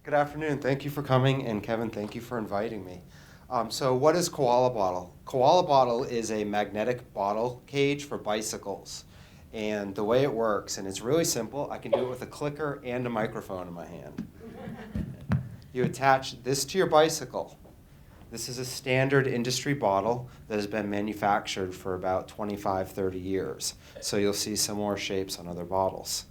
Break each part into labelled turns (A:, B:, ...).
A: Good afternoon. Thank you for coming, and Kevin, thank you for inviting me. So what is Koala Bottle? Koala Bottle is a magnetic bottle cage for bicycles. And the way it works, and it's really simple, I can do it with a clicker and a microphone in my hand. You attach this to your bicycle. This is a standard industry bottle that has been manufactured for about 25, 30 years. So you'll see similar shapes on other bottles.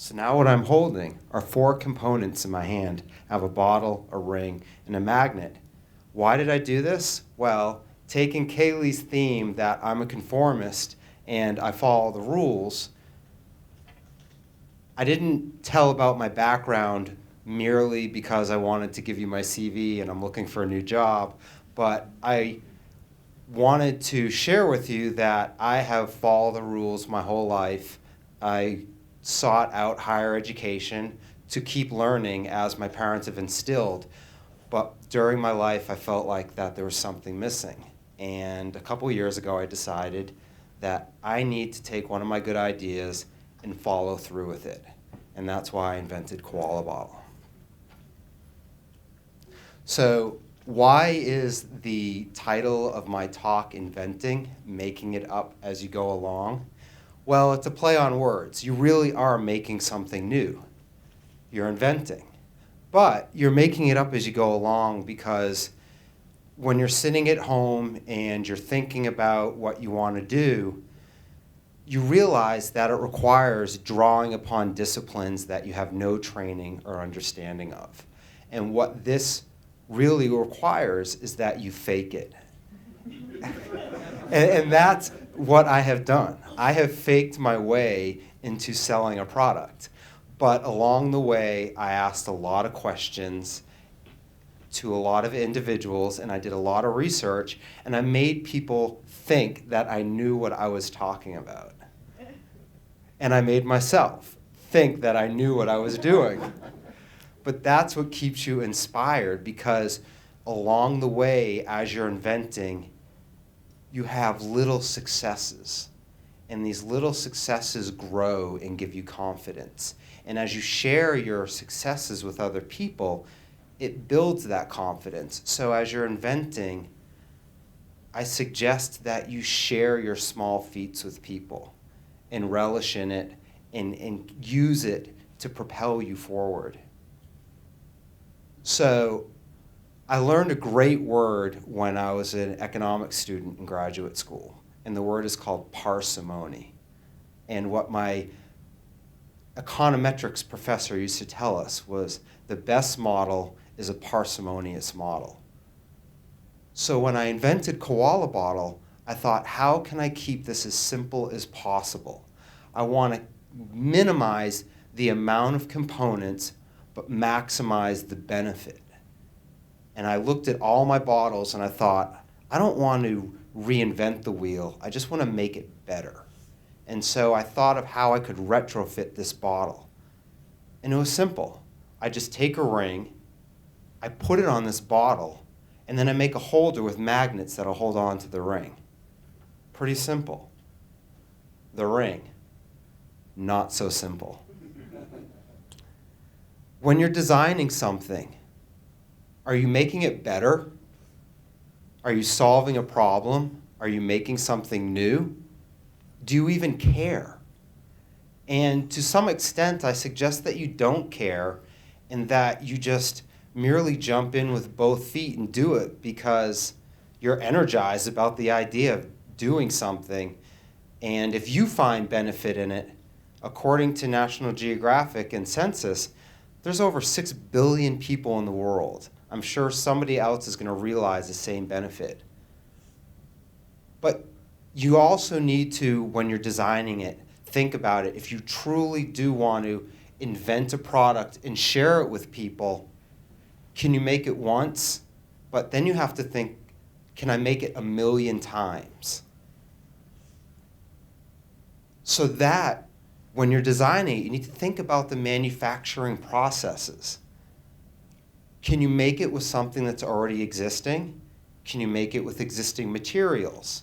A: So now what I'm holding are four components in my hand. I have a bottle, a ring, and a magnet. Why did I do this? Well, taking Kaylee's theme that I'm a conformist and I follow the rules, I didn't tell about my background merely because I wanted to give you my CV and I'm looking for a new job, but I wanted to share with you that I have followed the rules my whole life. I sought out higher education to keep learning as my parents have instilled. But during my life, I felt like that there was something missing. And a couple years ago, I decided that I need to take one of my good ideas and follow through with it. And that's why I invented Koala Bottle. So why is the title of my talk Inventing, Making It Up as You Go Along? Well, it's a play on words. You really are making something new. You're inventing. But you're making it up as you go along because when you're sitting at home and you're thinking about what you want to do, you realize that it requires drawing upon disciplines that you have no training or understanding of. And what this really requires is that you fake it. and that's what I have done. I have faked my way into selling a product. But along the way, I asked a lot of questions to a lot of individuals, and I did a lot of research, and I made people think that I knew what I was talking about. And I made myself think that I knew what I was doing. But that's what keeps you inspired, because along the way, as you're inventing, you have little successes. And these little successes grow and give you confidence. And as you share your successes with other people, it builds that confidence. So as you're inventing, I suggest that you share your small feats with people and relish in it and use it to propel you forward. So I learned a great word when I was an economics student in graduate school. And the word is called parsimony. And what my econometrics professor used to tell us was the best model is a parsimonious model. So when I invented Koala Bottle, I thought, how can I keep this as simple as possible? I want to minimize the amount of components, but maximize the benefit. And I looked at all my bottles and I thought, I don't want to reinvent the wheel. I just want to make it better. And so I thought of how I could retrofit this bottle. And it was simple. I just take a ring, I put it on this bottle, and then I make a holder with magnets that'll hold on to the ring. Pretty simple. The ring, not so simple. When you're designing something, are you making it better? Are you solving a problem? Are you making something new? Do you even care? And to some extent, I suggest that you don't care and that you just merely jump in with both feet and do it because you're energized about the idea of doing something. And if you find benefit in it, according to National Geographic and Census, there's over 6 billion people in the world. I'm sure somebody else is going to realize the same benefit. But you also need to, when you're designing it, think about it. If you truly do want to invent a product and share it with people, can you make it once? But then you have to think, can I make it 1,000,000 times? So that, when you're designing it, you need to think about the manufacturing processes. Can you make it with something that's already existing? Can you make it with existing materials?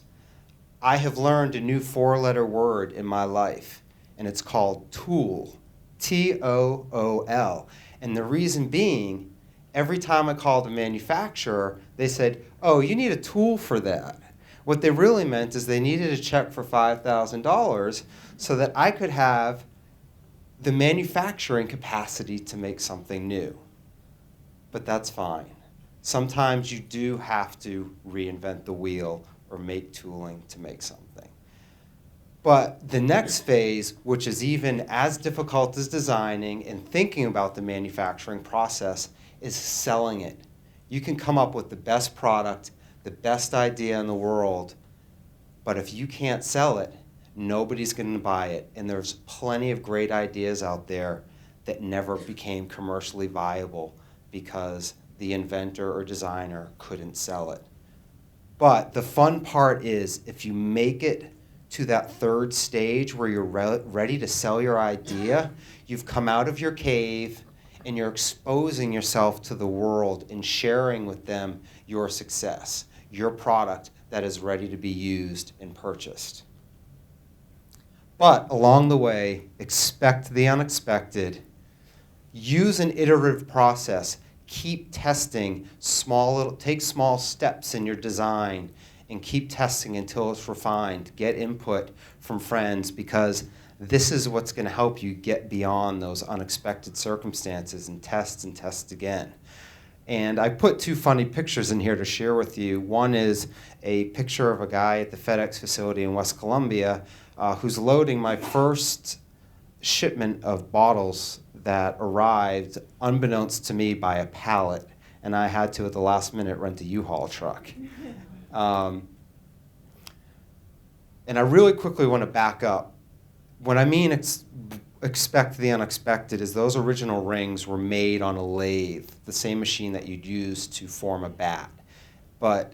A: I have learned a new 4-letter word in my life, and it's called tool, T-O-O-L. And the reason being, every time I called a manufacturer, they said, oh, you need a tool for that. What they really meant is they needed a check for $5,000 so that I could have the manufacturing capacity to make something new. But that's fine. Sometimes you do have to reinvent the wheel or make tooling to make something. But the next phase, which is even as difficult as designing and thinking about the manufacturing process, is selling it. You can come up with the best product, the best idea in the world, but if you can't sell it, nobody's going to buy it. And there's plenty of great ideas out there that never became commercially viable because the inventor or designer couldn't sell it. But the fun part is if you make it to that third stage where you're ready to sell your idea, you've come out of your cave and you're exposing yourself to the world and sharing with them your success, your product that is ready to be used and purchased. But along the way, expect the unexpected. Use an iterative process. Keep testing take small steps in your design and keep testing until it's refined. Get input from friends because this is what's going to help you get beyond those unexpected circumstances and test again. And I put 2 funny pictures in here to share with you. One is a picture of a guy at the FedEx facility in West Columbia who's loading my first shipment of bottles that arrived unbeknownst to me by a pallet, and I had to, at the last minute, rent a U-Haul truck. And I really quickly want to back up. When I mean expect the unexpected is those original rings were made on a lathe, the same machine that you'd use to form a bat. But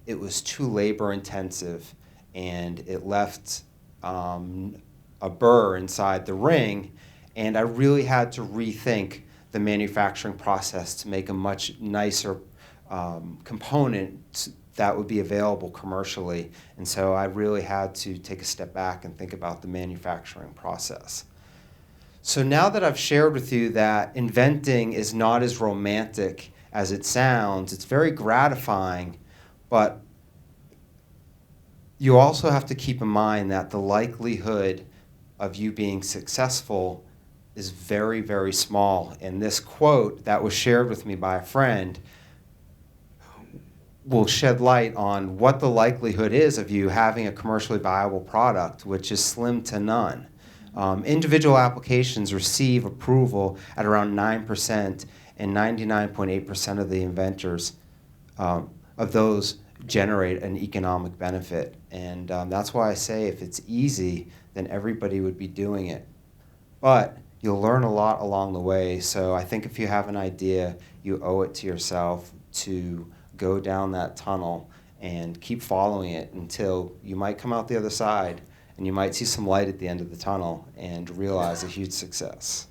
A: it was too labor intensive, and it left a burr inside the ring, and I really had to rethink the manufacturing process to make a much nicer component that would be available commercially. And so I really had to take a step back and think about the manufacturing process. So now that I've shared with you that inventing is not as romantic as it sounds, it's very gratifying, but you also have to keep in mind that the likelihood of you being successful is very, very small. And this quote that was shared with me by a friend will shed light on what the likelihood is of you having a commercially viable product, which is slim to none. Individual applications receive approval at around 9%, and 99.8% of the inventors of those generate an economic benefit. And that's why I say if it's easy, then everybody would be doing it. But you'll learn a lot along the way. So I think if you have an idea, you owe it to yourself to go down that tunnel and keep following it until you might come out the other side and you might see some light at the end of the tunnel and realize a huge success.